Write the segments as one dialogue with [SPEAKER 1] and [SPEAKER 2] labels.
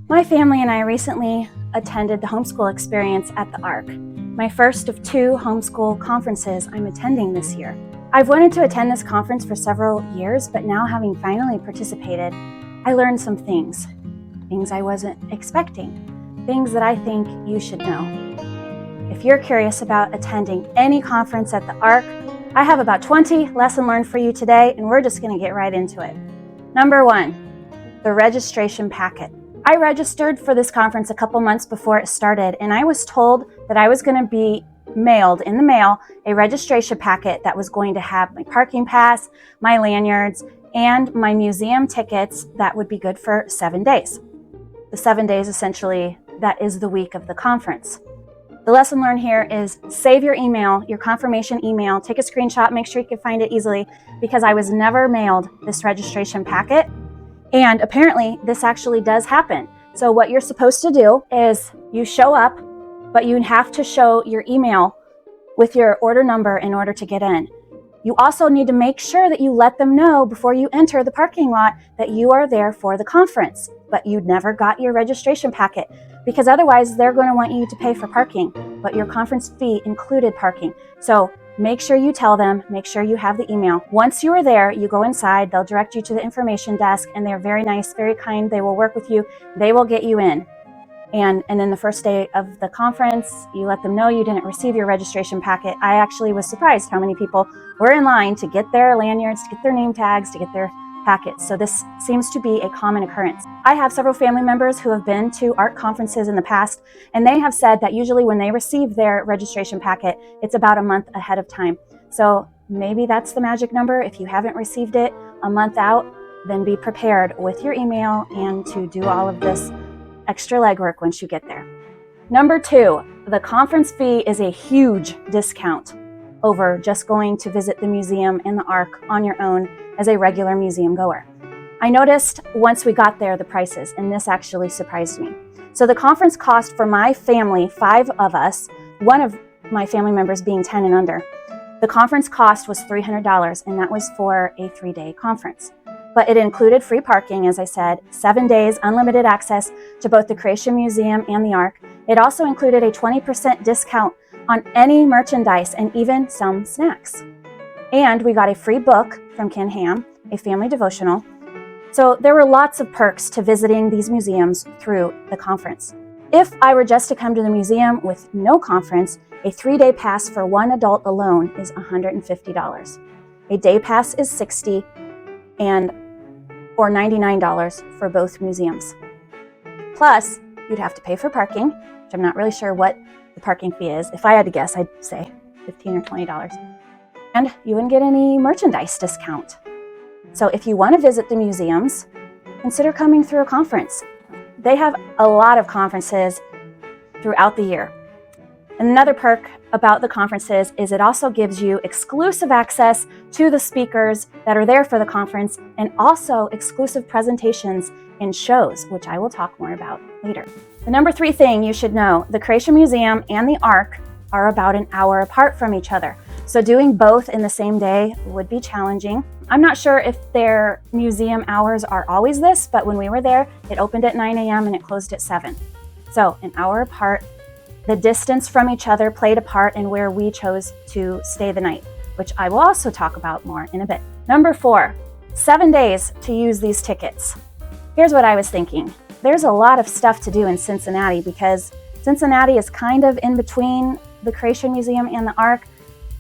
[SPEAKER 1] My family and I recently attended the Homeschool Experience at the Ark, my first of 2 homeschool conferences I'm attending this year. I've wanted to attend this conference for several years, but now having finally participated, I learned some things I wasn't expecting, things that I think you should know. If you're curious about attending any conference at the Ark, I have about 20 lesson learned for you today, and we're just going to get right into it. Number 1, the registration packet. I registered for this conference a couple months before it started, and I was told that I was going to be mailed in the mail a registration packet that was going to have my parking pass, my lanyards, and my museum tickets that would be good for 7 days. The 7 days, essentially, that is the week of the conference. The lesson learned here is save your email, your confirmation email, take a screenshot, make sure you can find it easily, because I was never mailed this registration packet. And apparently this actually does happen. So what you're supposed to do is you show up, but you have to show your email with your order number in order to get in. You also need to make sure that you let them know before you enter the parking lot that you are there for the conference, but you never got your registration packet, because otherwise they're going to want you to pay for parking, but your conference fee included parking. So make sure you tell them, make sure you have the email. Once you are there, you go inside, they'll direct you to the information desk, and they're very nice, very kind. They will work with you. They will get you in. And then the first day of the conference, you let them know you didn't receive your registration packet. I actually was surprised how many people were in line to get their lanyards, to get their name tags, to get their packets. So this seems to be a common occurrence. I have several family members who have been to Ark conferences in the past, and they have said that usually when they receive their registration packet, it's about a month ahead of time. So maybe that's the magic number. If you haven't received it a month out, then be prepared with your email and to do all of this extra legwork once you get there. Number 2, the conference fee is a huge discount over just going to visit the museum and the Ark on your own as a regular museum goer. I noticed once we got there the prices, and this actually surprised me. So the conference cost for my family, 5 of us, one of my family members being 10 and under, the conference cost was $300, and that was for a 3-day conference. But it included free parking, as I said, 7 days, unlimited access to both the Creation Museum and the Ark. It also included a 20% discount on any merchandise and even some snacks. And we got a free book from Ken Ham, a family devotional. So there were lots of perks to visiting these museums through the conference. If I were just to come to the museum with no conference, a 3-day pass for one adult alone is $150. A day pass is $60 or $99 for both museums. Plus, you'd have to pay for parking, which I'm not really sure what the parking fee is. If I had to guess, I'd say $15 or $20. And you wouldn't get any merchandise discount. So if you want to visit the museums, consider coming through a conference. They have a lot of conferences throughout the year. And another perk about the conferences is it also gives you exclusive access to the speakers that are there for the conference, and also exclusive presentations and shows, which I will talk more about later. The number 3 thing you should know, the Creation Museum and the Ark are about an hour apart from each other. So doing both in the same day would be challenging. I'm not sure if their museum hours are always this, but when we were there, it opened at 9 a.m. and it closed at 7. So an hour apart. The distance from each other played a part in where we chose to stay the night, which I will also talk about more in a bit. Number 4, 7 days to use these tickets. Here's what I was thinking. There's a lot of stuff to do in Cincinnati because Cincinnati is kind of in between the Creation Museum and the Ark.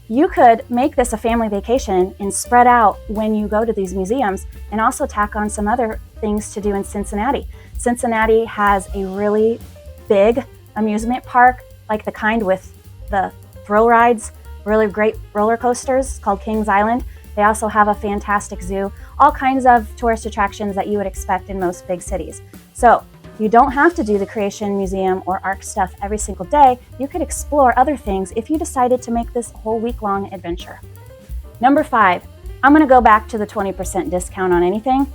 [SPEAKER 1] You could make this a family vacation and spread out when you go to these museums, and also tack on some other things to do in Cincinnati. Cincinnati has a really big amusement park, like the kind with the thrill rides, really great roller coasters called Kings Island. They also have a fantastic zoo, all kinds of tourist attractions that you would expect in most big cities. So you don't have to do the Creation Museum or Ark stuff every single day. You could explore other things if you decided to make this whole week-long adventure. Number 5, I'm going to go back to the 20% discount on anything.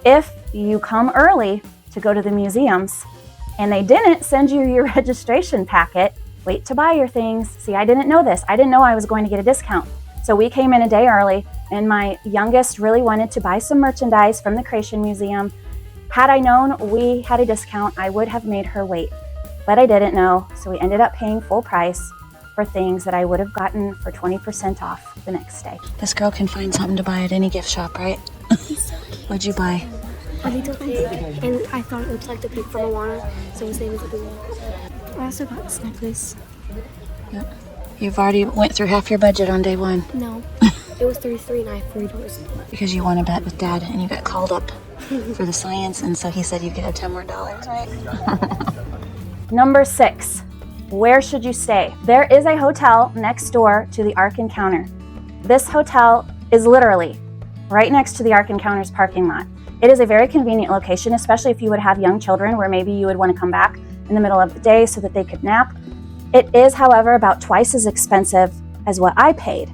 [SPEAKER 1] If you come early to go to the museums and they didn't send you your registration packet, wait to buy your things. See, I didn't know this. I didn't know I was going to get a discount. So we came in a day early, and my youngest really wanted to buy some merchandise from the Creation Museum. Had I known we had a discount, I would have made her wait, but I didn't know, so we ended up paying full price for things that I would have gotten for 20% off the next day. This girl can find something to buy at any gift shop, right? What'd you buy?
[SPEAKER 2] A little pig, and I thought it looked like the pig from Moana, so his name is Abu. I also got this necklace.
[SPEAKER 1] Yep. You've already went through half your budget on day one.
[SPEAKER 2] No, it was $33 and I have $40.
[SPEAKER 1] Because you won a bet with Dad and you got called up for the science, and so he said you could have $10 more, right? Number 6, where should you stay? There is a hotel next door to the Ark Encounter. This hotel is literally right next to the Ark Encounter's parking lot. It is a very convenient location, especially if you would have young children where maybe you would want to come back in the middle of the day so that they could nap. It is, however, about twice as expensive as what I paid.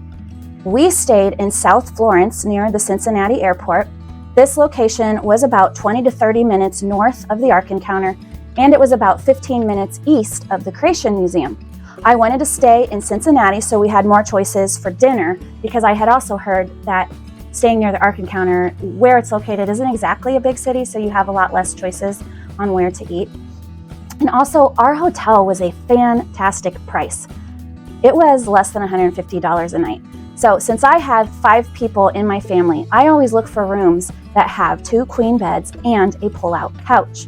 [SPEAKER 1] We stayed in South Florence near the Cincinnati airport. This location was about 20 to 30 minutes north of the Ark Encounter, and it was about 15 minutes east of the Creation Museum. I wanted to stay in Cincinnati so we had more choices for dinner, because I had also heard that staying near the Ark Encounter, where it's located, isn't exactly a big city, so you have a lot less choices on where to eat. And also, our hotel was a fantastic price. It was less than $150 a night. So since I have 5 people in my family, I always look for rooms that have 2 queen beds and a pull-out couch.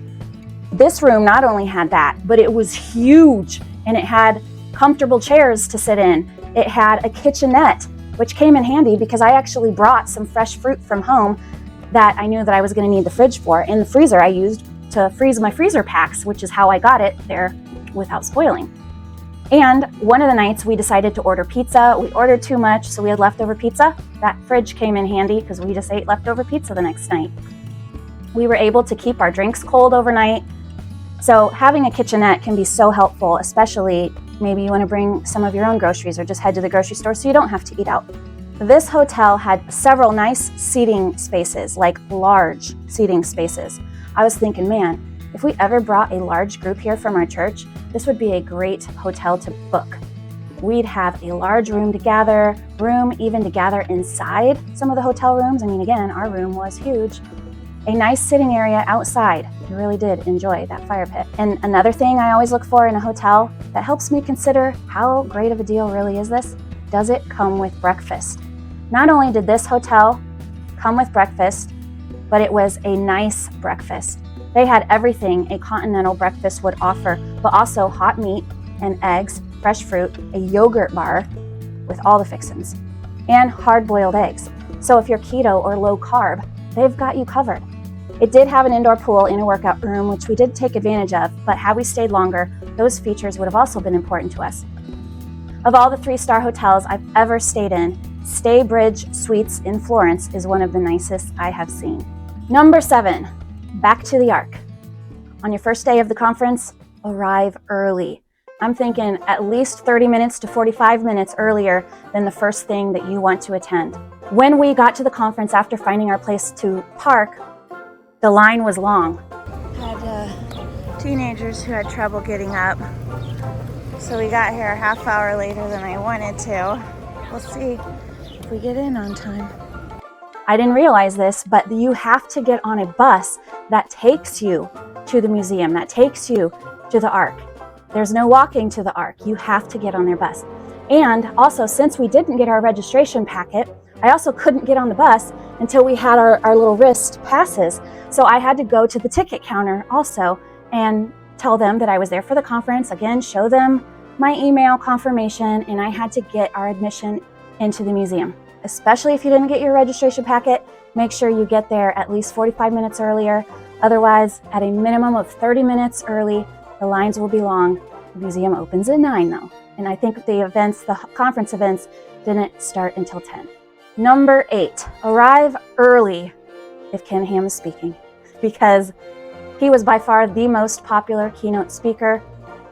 [SPEAKER 1] This room not only had that, but it was huge, and it had comfortable chairs to sit in. It had a kitchenette, which came in handy because I actually brought some fresh fruit from home that I knew that I was going to need the fridge for. In the freezer, I used to freeze my freezer packs, which is how I got it there without spoiling. And one of the nights we decided to order pizza. We ordered too much, so we had leftover pizza. That fridge came in handy because we just ate leftover pizza the next night. We were able to keep our drinks cold overnight. So having a kitchenette can be so helpful, especially maybe you want to bring some of your own groceries or just head to the grocery store so you don't have to eat out. This hotel had several nice seating spaces, like large seating spaces. I was thinking, man, if we ever brought a large group here from our church, this would be a great hotel to book. We'd have a large room to gather, room even to gather inside some of the hotel rooms. I mean, again, our room was huge. A nice sitting area outside. We really did enjoy that fire pit. And another thing I always look for in a hotel that helps me consider how great of a deal really is this, does it come with breakfast? Not only did this hotel come with breakfast, but it was a nice breakfast. They had everything a continental breakfast would offer, but also hot meat and eggs, fresh fruit, a yogurt bar with all the fixins, and hard-boiled eggs. So if you're keto or low carb, they've got you covered. It did have an indoor pool in a workout room, which we did take advantage of, but had we stayed longer, those features would have also been important to us. Of all the 3-star hotels I've ever stayed in, Staybridge Suites in Florence is one of the nicest I have seen. Number 7, back to the Ark. On your first day of the conference, arrive early. I'm thinking at least 30 minutes to 45 minutes earlier than the first thing that you want to attend. When we got to the conference after finding our place to park, the line was long. Had teenagers who had trouble getting up, so we got here a half hour later than I wanted to. We'll see if we get in on time. I didn't realize this, but you have to get on a bus that takes you to the museum, that takes you to the Ark. There's no walking to the Ark. You have to get on their bus. And also, since we didn't get our registration packet, I also couldn't get on the bus until we had our little wrist passes. So I had to go to the ticket counter also and tell them that I was there for the conference, again, show them my email confirmation, and I had to get our admission into the museum. Especially if you didn't get your registration packet, make sure you get there at least 45 minutes earlier. Otherwise, at a minimum of 30 minutes early, the lines will be long. The museum opens at 9 though. And I think the conference events didn't start until 10. Number 8, arrive early if Ken Ham is speaking, because he was by far the most popular keynote speaker.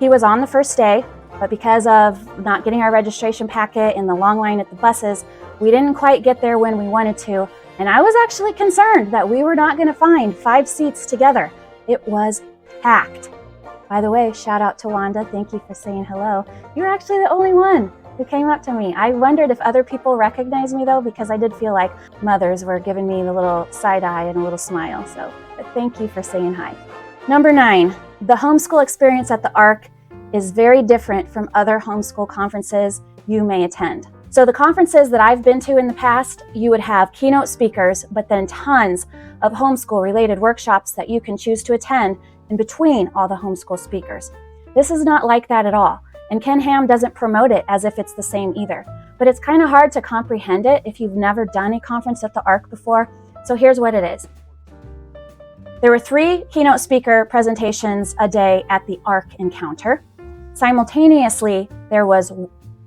[SPEAKER 1] He was on the first day, but because of not getting our registration packet and the long line at the buses, we didn't quite get there when we wanted to. And I was actually concerned that we were not going to find 5 seats together. It was packed. By the way, shout out to Wanda. Thank you for saying hello. You were actually the only one who came up to me. I wondered if other people recognized me though, because I did feel like mothers were giving me the little side eye and a little smile. So thank you for saying hi. Number 9, the homeschool experience at the Ark is very different from other homeschool conferences you may attend. So the conferences that I've been to in the past, you would have keynote speakers, but then tons of homeschool related workshops that you can choose to attend in between all the homeschool speakers. This is not like that at all. And Ken Ham doesn't promote it as if it's the same either. But it's kind of hard to comprehend it if you've never done a conference at the Ark before. So here's what it is. There were 3 keynote speaker presentations a day at the Ark Encounter. Simultaneously, there was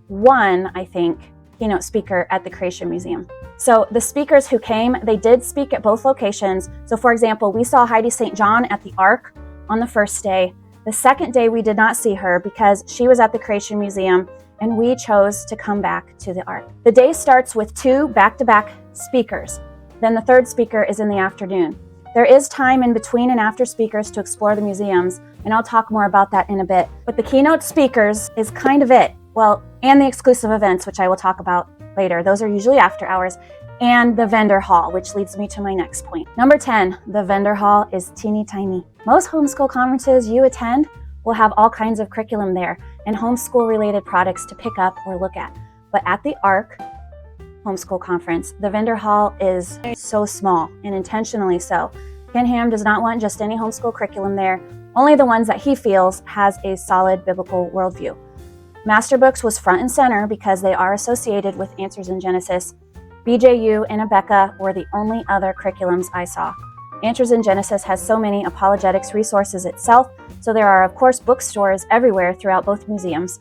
[SPEAKER 1] one, I think, keynote speaker at the Creation Museum. So the speakers who came, they did speak at both locations. So for example, we saw Heidi St. John at the Ark on the first day. The second day we did not see her because she was at the Creation Museum and we chose to come back to the Ark. The day starts with 2 back-to-back speakers. Then the third speaker is in the afternoon. There is time in between and after speakers to explore the museums, and I'll talk more about that in a bit. But the keynote speakers is kind of it. Well, and the exclusive events, which I will talk about later. Those are usually after hours. And the vendor hall, which leads me to my next point. Number 10, the vendor hall is teeny tiny. Most homeschool conferences you attend will have all kinds of curriculum there and homeschool related products to pick up or look at. But at the Ark Homeschool Conference, the vendor hall is so small, and intentionally so. Ken Ham does not want just any homeschool curriculum there, only the ones that he feels has a solid biblical worldview. Master Books was front and center because they are associated with Answers in Genesis. BJU and Abeka were the only other curriculums I saw. Answers in Genesis has so many apologetics resources itself, so there are of course bookstores everywhere throughout both museums.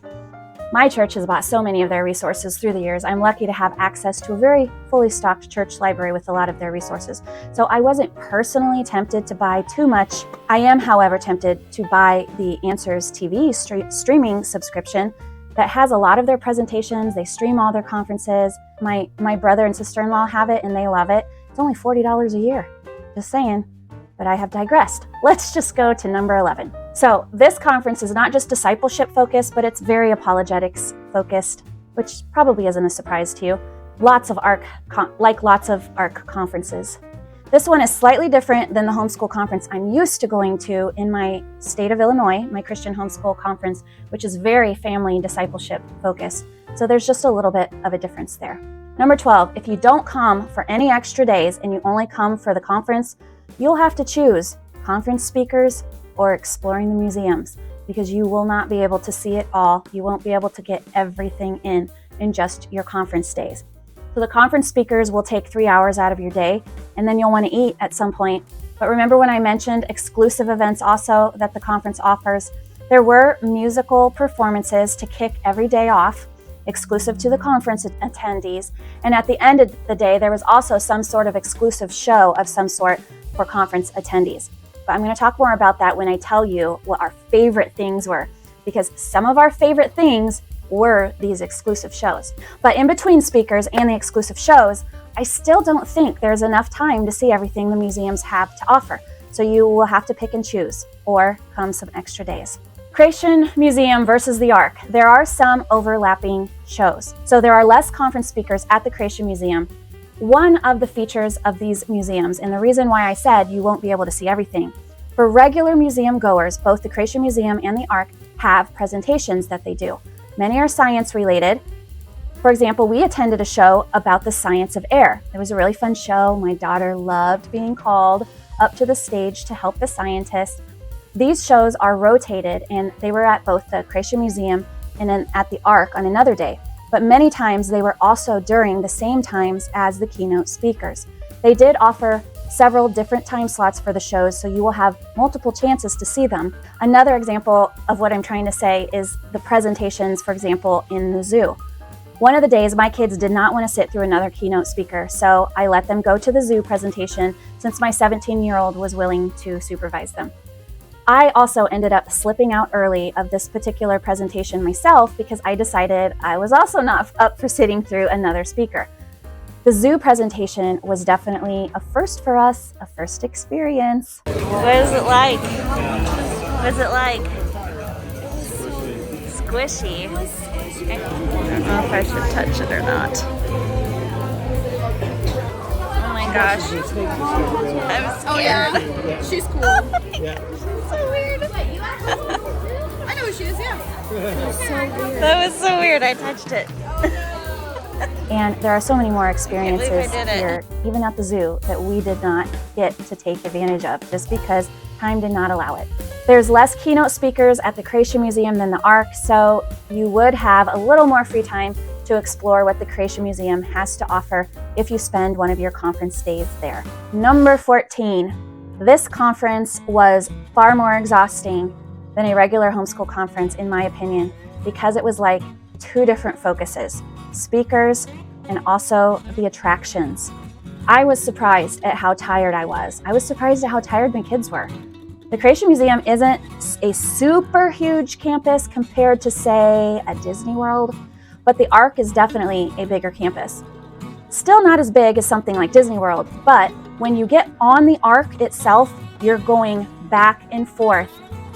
[SPEAKER 1] My church has bought so many of their resources through the years. I'm lucky to have access to a very fully stocked church library with a lot of their resources. So I wasn't personally tempted to buy too much. I am, however, tempted to buy the Answers TV streaming subscription that has a lot of their presentations. They stream all their conferences. My brother and sister-in-law have it and they love it. It's only $40 a year. Just saying. But I have digressed. Let's just go to number 11. So this conference is not just discipleship focused, but it's very apologetics focused, which probably isn't a surprise to you. Lots of Ark conferences. This one is slightly different than the homeschool conference I'm used to going to in my state of Illinois, my Christian homeschool conference, which is very family discipleship focused. So there's just a little bit of a difference there. Number 12, if you don't come for any extra days and you only come for the conference, you'll have to choose conference speakers or exploring the museums because you will not be able to see it all. You won't be able to get everything in just your conference days. So the conference speakers will take 3 hours out of your day, and then you'll want to eat at some point. But remember when I mentioned exclusive events also that the conference offers? There were musical performances to kick every day off, exclusive to the conference attendees. And at the end of the day, there was also some sort of exclusive show of some sort for conference attendees. But I'm going to talk more about that when I tell you what our favorite things were, because some of our favorite things were these exclusive shows. But in between speakers and the exclusive shows, I still don't think there's enough time to see everything the museums have to offer. So you will have to pick and choose or come some extra days. Creation Museum versus the Ark. There are some overlapping shows. So there are less conference speakers at the Creation Museum. One of the features of these museums, and the reason why I said you won't be able to see everything, for regular museum goers, both the Creation Museum and the Ark have presentations that they do. Many are science related. For example, we attended a show about the science of air. It was a really fun show. My daughter loved being called up to the stage to help the scientists. These shows are rotated, and they were at both the Creation Museum and then at the Ark on another day. But many times they were also during the same times as the keynote speakers. They did offer several different time slots for the shows, so you will have multiple chances to see them. Another example of what I'm trying to say is the presentations, for example, in the zoo. One of the days, my kids did not want to sit through another keynote speaker, so I let them go to the zoo presentation since my 17-year-old was willing to supervise them. I also ended up slipping out early of this particular presentation myself because I decided I was also not up for sitting through another speaker. The zoo presentation was definitely a first for us, a first experience.
[SPEAKER 3] What is it like? What is it like? Squishy. I don't know if I should touch it or not. Oh my gosh. I'm scared.
[SPEAKER 4] Oh yeah, she's cool.
[SPEAKER 3] She's so weird.
[SPEAKER 4] I know who she is, yeah.
[SPEAKER 3] That was so weird. I touched it.
[SPEAKER 1] And there are so many more experiences
[SPEAKER 3] I did it.
[SPEAKER 1] here, even at the zoo, that we did not get to take advantage of just because time did not allow it. There's less keynote speakers at the Creation Museum than the Ark, so you would have a little more free time to explore what the Creation Museum has to offer if you spend one of your conference days there. Number 14. This conference was far more exhausting than a regular homeschool conference, in my opinion, because it was like two different focuses: speakers and also the attractions. I was surprised at how tired I was. I was surprised at how tired my kids were. The Creation Museum isn't a super huge campus compared to, say, a Disney World, but the Ark is definitely a bigger campus. Still not as big as something like Disney World, but when you get on the Ark itself, you're going back and forth,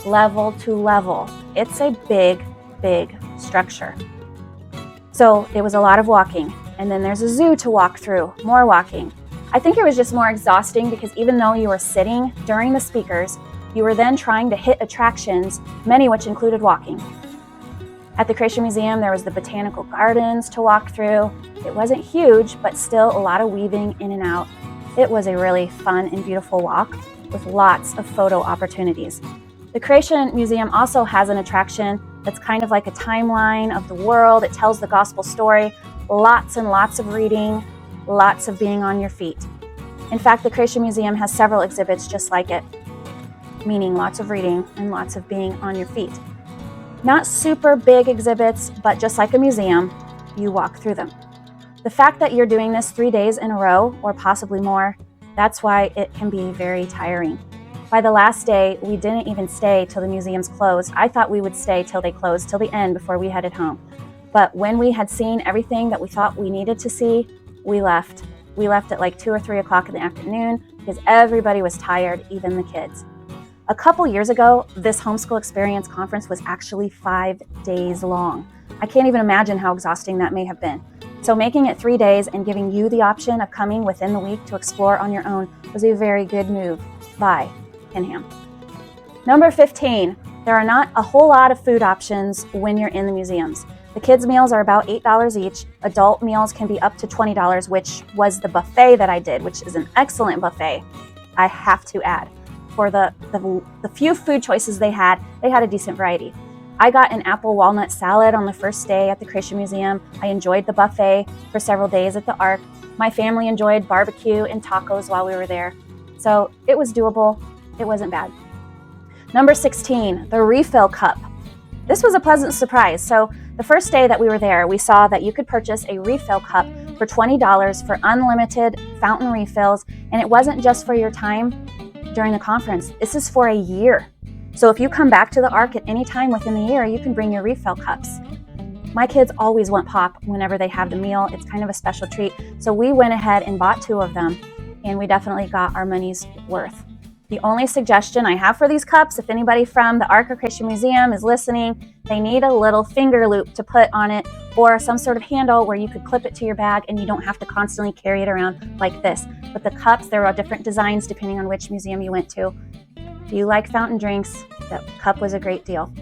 [SPEAKER 1] level to level. It's a big, big structure. So it was a lot of walking, and then there's a zoo to walk through, more walking. I think it was just more exhausting because even though you were sitting during the speakers, you were then trying to hit attractions, many which included walking. At the Creation Museum, there was the botanical gardens to walk through. It wasn't huge, but still a lot of weaving in and out. It was a really fun and beautiful walk with lots of photo opportunities. The Creation Museum also has an attraction that's kind of like a timeline of the world. It tells the gospel story, lots and lots of reading, lots of being on your feet. In fact, the Creation Museum has several exhibits just like it, meaning lots of reading and lots of being on your feet. Not super big exhibits, but just like a museum, you walk through them. The fact that you're doing this 3 days in a row, or possibly more, that's why it can be very tiring. By the last day, we didn't even stay till the museums closed. I thought we would stay till they closed, till the end, before we headed home. But when we had seen everything that we thought we needed to see, we left. We left at like 2 or 3 o'clock in the afternoon because everybody was tired, even the kids. A couple years ago, this Homeschool Experience conference was actually 5 days long. I can't even imagine how exhausting that may have been. So making it 3 days and giving you the option of coming within the week to explore on your own was a very good move by Pinham. Number 15, there are not a whole lot of food options when you're in the museums. The kids' meals are about $8 each. Adult meals can be up to $20, which was the buffet that I did, which is an excellent buffet, I have to add. For the few food choices they had a decent variety. I got an apple walnut salad on the first day at the Creation Museum. I enjoyed the buffet for several days at the Ark. My family enjoyed barbecue and tacos while we were there. So it was doable. It wasn't bad. Number 16, the refill cup. This was a pleasant surprise. So the first day that we were there, we saw that you could purchase a refill cup for $20 for unlimited fountain refills. And it wasn't just for your time during the conference. This is for a year. So if you come back to the Ark at any time within the year, you can bring your refill cups. My kids always want pop whenever they have the meal. It's kind of a special treat. So we went ahead and bought 2 of them, and we definitely got our money's worth. The only suggestion I have for these cups, if anybody from the Ark or Creation Museum is listening, they need a little finger loop to put on it or some sort of handle where you could clip it to your bag and you don't have to constantly carry it around like this. But the cups, there are different designs depending on which museum you went to. If you like fountain drinks, that cup was a great deal.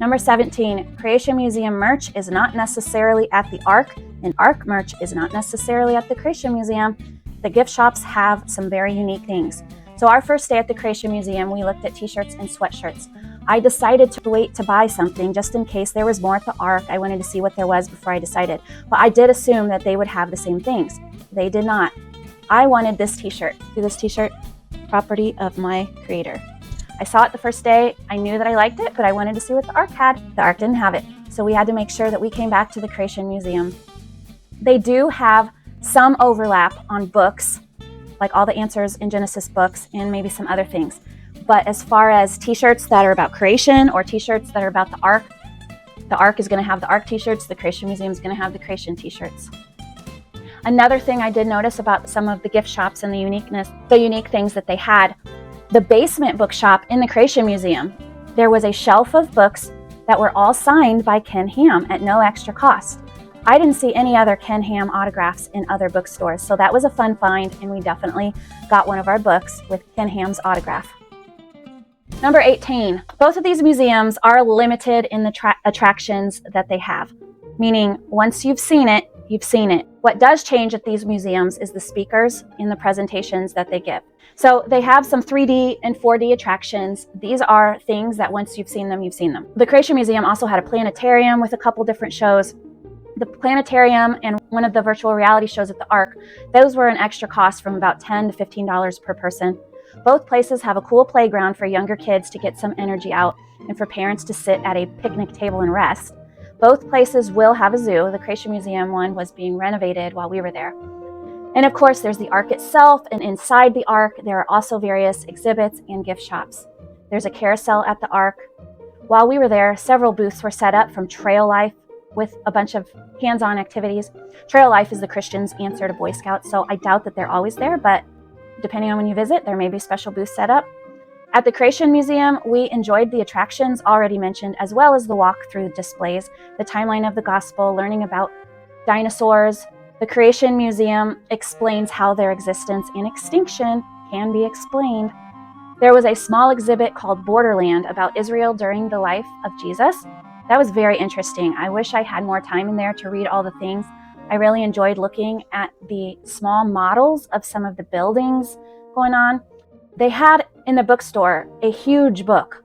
[SPEAKER 1] Number 17, Creation Museum merch is not necessarily at the Ark, and Ark merch is not necessarily at the Creation Museum. The gift shops have some very unique things. So our first day at the Creation Museum, we looked at t-shirts and sweatshirts. I decided to wait to buy something just in case there was more at the Ark. I wanted to see what there was before I decided. But I did assume that they would have the same things. They did not. I wanted this t-shirt. See this t-shirt? Property of my creator. I saw it the first day. I knew that I liked it, but I wanted to see what the Ark had. The Ark didn't have it. So we had to make sure that we came back to the Creation Museum. They do have some overlap on books, like all the answers in Genesis books and maybe some other things. But as far as t-shirts that are about creation or t-shirts that are about the Ark is going to have the Ark t-shirts, the Creation Museum is going to have the Creation t-shirts. Another thing I did notice about some of the gift shops and the unique things that they had, the basement bookshop in the Creation Museum, there was a shelf of books that were all signed by Ken Ham at no extra cost. I didn't see any other Ken Ham autographs in other bookstores, so that was a fun find, and we definitely got one of our books with Ken Ham's autograph. Number 18, both of these museums are limited in the attractions that they have, meaning once you've seen it, you've seen it. What does change at these museums is the speakers and the presentations that they give. So they have some 3D and 4D attractions. These are things that once you've seen them, you've seen them. The Creation Museum also had a planetarium with a couple different shows. The planetarium and one of the virtual reality shows at the Ark, those were an extra cost from about $10 to $15 per person. Both places have a cool playground for younger kids to get some energy out and for parents to sit at a picnic table and rest. Both places will have a zoo. The Creation Museum one was being renovated while we were there. And of course, there's the Ark itself, and inside the Ark, there are also various exhibits and gift shops. There's a carousel at the Ark. While we were there, several booths were set up from Trail Life with a bunch of hands-on activities. Trail Life is the Christians' answer to Boy Scouts, so I doubt that they're always there, but depending on when you visit, there may be special booths set up. At the Creation Museum, we enjoyed the attractions already mentioned, as well as the walk-through displays, the timeline of the gospel, learning about dinosaurs. The Creation Museum explains how their existence and extinction can be explained. There was a small exhibit called Borderland about Israel during the life of Jesus. That was very interesting. I wish I had more time in there to read all the things. I really enjoyed looking at the small models of some of the buildings going on. They had in the bookstore a huge book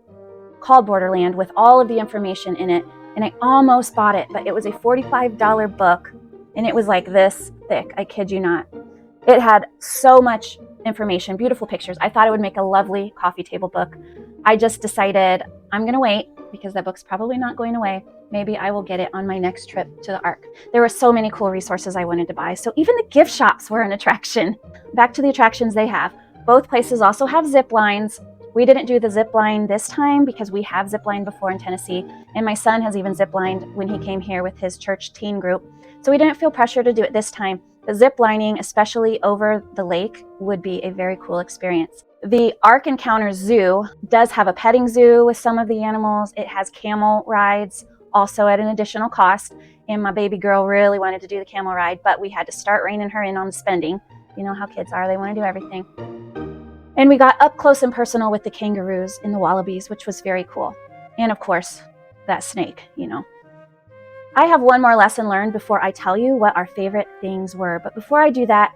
[SPEAKER 1] called Borderland with all of the information in it, and I almost bought it, but it was a $45 book, and it was like this thick, I kid you not. It had so much information, beautiful pictures. I thought it would make a lovely coffee table book. I just decided I'm going to wait because that book's probably not going away. Maybe I will get it on my next trip to the Ark. There were so many cool resources I wanted to buy, so even the gift shops were an attraction. Back to the attractions they have. Both places also have zip lines. We didn't do the zip line this time because we have zip lined before in Tennessee, and my son has even zip lined when he came here with his church teen group. So we didn't feel pressure to do it this time. The zip lining, especially over the lake, would be a very cool experience. The Ark Encounter Zoo does have a petting zoo with some of the animals. It has camel rides, also at an additional cost. And my baby girl really wanted to do the camel ride, but we had to start reining her in on the spending. You know how kids are, they want to do everything. And we got up close and personal with the kangaroos and the wallabies, which was very cool. And of course, that snake, you know. I have one more lesson learned before I tell you what our favorite things were. But before I do that,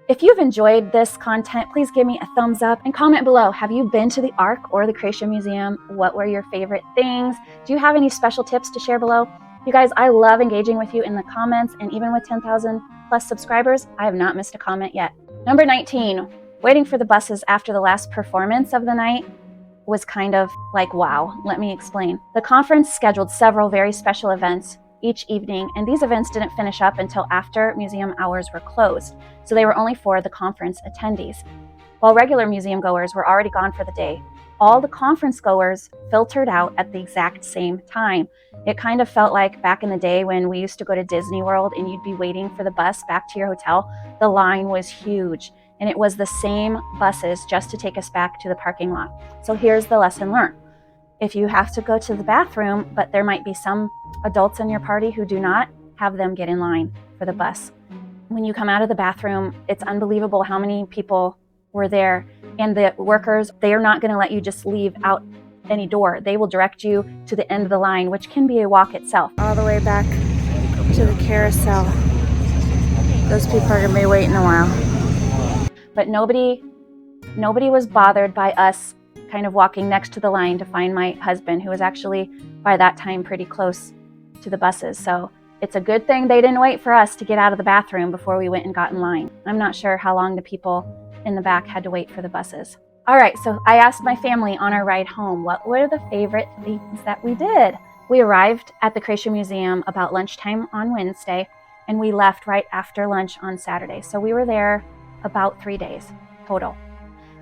[SPEAKER 1] if you've enjoyed this content, please give me a thumbs up and comment below. Have you been to the Ark or the Creation Museum? What were your favorite things? Do you have any special tips to share below? You guys, I love engaging with you in the comments, and even with 10,000 plus subscribers, I have not missed a comment yet. Number 19, waiting for the buses after the last performance of the night was kind of like, wow, let me explain. The conference scheduled several very special events each evening, and these events didn't finish up until after museum hours were closed, so they were only for the conference attendees. While regular museum goers were already gone for the day, all the conference goers filtered out at the exact same time. It kind of felt like back in the day when we used to go to Disney World and you'd be waiting for the bus back to your hotel. The line was huge, and it was the same buses just to take us back to the parking lot. So here's the lesson learned. If you have to go to the bathroom, but there might be some adults in your party who do not, have them get in line for the bus. When you come out of the bathroom, it's unbelievable how many people were there, and the workers, they are not going to let you just leave out any door. They will direct you to the end of the line, which can be a walk itself. All the way back to the carousel. Those people are going to be waiting a while. But nobody was bothered by us kind of walking next to the line to find my husband, who was actually by that time pretty close to the buses. So it's a good thing they didn't wait for us to get out of the bathroom before we went and got in line. I'm not sure how long the people in the back had to wait for the buses. All right, so I asked my family on our ride home, what were the favorite things that we did? We arrived at the Creation Museum about lunchtime on Wednesday, and we left right after lunch on Saturday. So we were there about 3 days total.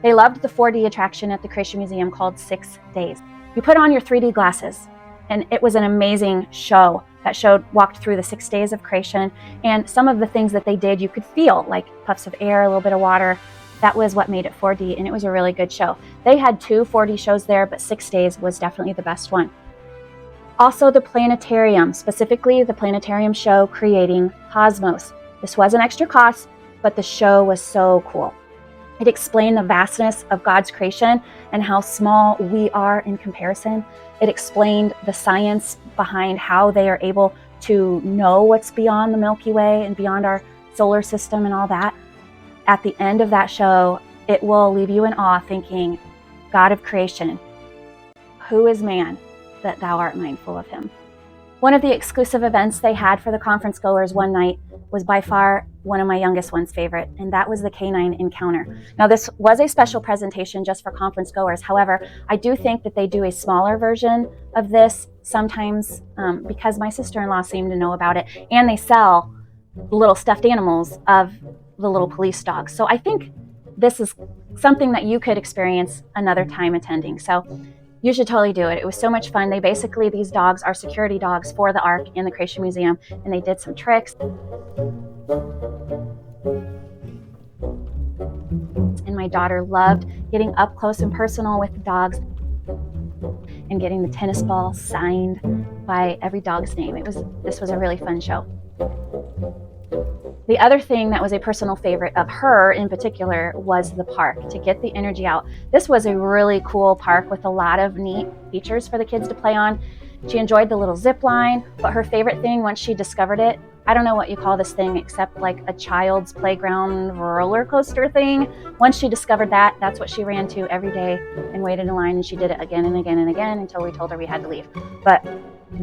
[SPEAKER 1] They loved the 4D attraction at the Creation Museum called 6 Days. You put on your 3D glasses, and it was an amazing show that walked through the 6 days of creation, and some of the things that they did you could feel, like puffs of air, a little bit of water. That was what made it 4D, and it was a really good show. They had 2 4D shows there, but 6 days was definitely the best one. Also the planetarium, specifically the planetarium show Creating Cosmos. This was an extra cost, but the show was so cool. It explained the vastness of God's creation and how small we are in comparison. It explained the science behind how they are able to know what's beyond the Milky Way and beyond our solar system and all that. At the end of that show, it will leave you in awe thinking, God of creation, who is man that thou art mindful of him? One of the exclusive events they had for the conference goers one night was by far one of my youngest one's favorite, and that was the Ark Encounter. Now, this was a special presentation just for conference goers. However, I do think that they do a smaller version of this sometimes because my sister-in-law seemed to know about it, and they sell little stuffed animals of the little police dogs. So I think this is something that you could experience another time attending. So you should totally do it. It was so much fun. These dogs are security dogs for the Ark in the Creation Museum, and they did some tricks. And my daughter loved getting up close and personal with the dogs and getting the tennis ball signed by every dog's name. This was a really fun show. The other thing that was a personal favorite of her in particular was the park, to get the energy out. This was a really cool park with a lot of neat features for the kids to play on. She enjoyed the little zip line, but her favorite thing once she discovered it, I don't know what you call this thing except like a child's playground roller coaster thing. Once she discovered that, that's what she ran to every day and waited in line, and she did it again and again and again until we told her we had to leave. But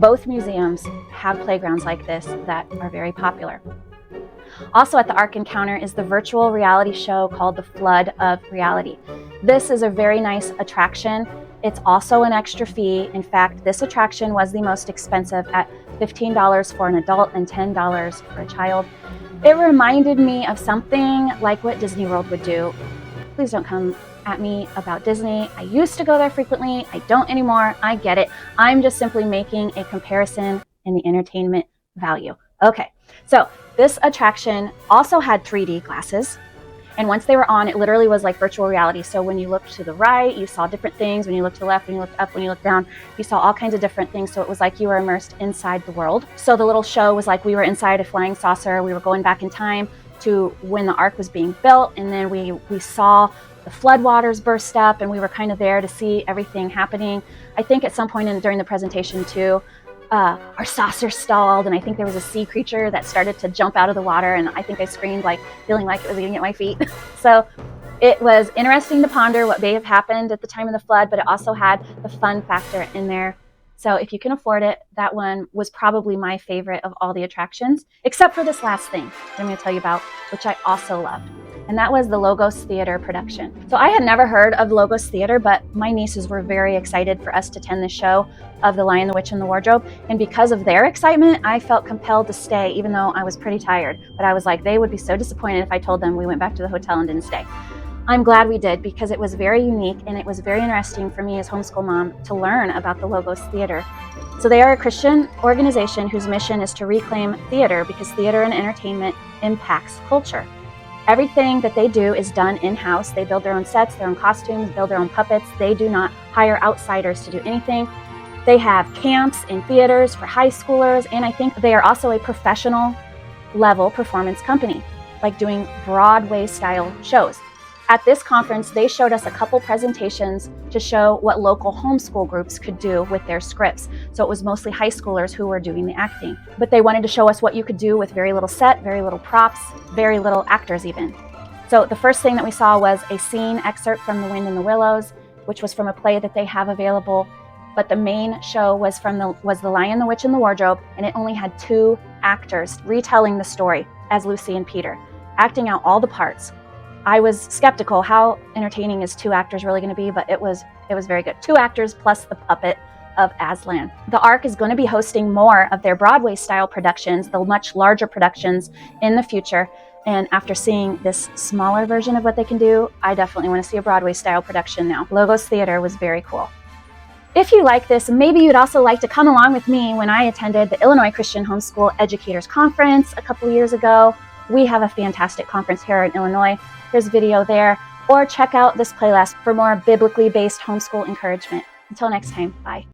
[SPEAKER 1] both museums have playgrounds like this that are very popular. Also at the Ark Encounter is the virtual reality show called The Flood of Reality. This is a very nice attraction. It's also an extra fee. In fact, this attraction was the most expensive at $15 for an adult and $10 for a child. It reminded me of something like what Disney World would do. Please don't come at me about Disney. I used to go there frequently. I don't anymore. I get it. I'm just simply making a comparison in the entertainment value. Okay, so this attraction also had 3D glasses, and once they were on, it literally was like virtual reality. So when you looked to the right, you saw different things. When you looked to the left, when you looked up, when you looked down, you saw all kinds of different things. So it was like you were immersed inside the world. So the little show was like we were inside a flying saucer. We were going back in time to when the Ark was being built, and then we saw the floodwaters burst up, and we were kind of there to see everything happening. I think at some point during the presentation too, our saucer stalled, and I think there was a sea creature that started to jump out of the water, and I think I screamed, like feeling like it was eating at my feet. So it was interesting to ponder what may have happened at the time of the flood, but it also had the fun factor in there. So if you can afford it, that one was probably my favorite of all the attractions, except for this last thing that I'm going to tell you about, which I also loved. And that was the Logos Theater production. So I had never heard of Logos Theater, but my nieces were very excited for us to attend the show of The Lion, the Witch, and the Wardrobe. And because of their excitement, I felt compelled to stay, even though I was pretty tired. But I was like, they would be so disappointed if I told them we went back to the hotel and didn't stay. I'm glad we did, because it was very unique, and it was very interesting for me as homeschool mom to learn about the Logos Theater. So they are a Christian organization whose mission is to reclaim theater, because theater and entertainment impacts culture. Everything that they do is done in-house. They build their own sets, their own costumes, build their own puppets. They do not hire outsiders to do anything. They have camps in theaters for high schoolers, and I think they are also a professional level performance company, like doing Broadway style shows. At this conference, they showed us a couple presentations to show what local homeschool groups could do with their scripts. So it was mostly high schoolers who were doing the acting. But they wanted to show us what you could do with very little set, very little props, very little actors even. So the first thing that we saw was a scene excerpt from The Wind in the Willows, which was from a play that they have available. But the main show was The Lion, the Witch, and the Wardrobe, and it only had 2 actors retelling the story as Lucy and Peter, acting out all the parts. I was skeptical how entertaining is 2 actors really going to be, but it was very good. 2 actors plus the puppet of Aslan. The Ark is going to be hosting more of their Broadway style productions, the much larger productions in the future. And after seeing this smaller version of what they can do, I definitely want to see a Broadway style production now. Logos Theater was very cool. If you like this, maybe you'd also like to come along with me when I attended the Illinois Christian Homeschool Educators Conference a couple years ago. We have a fantastic conference here in Illinois. There's a video there, or check out this playlist for more biblically based homeschool encouragement. Until next time, bye.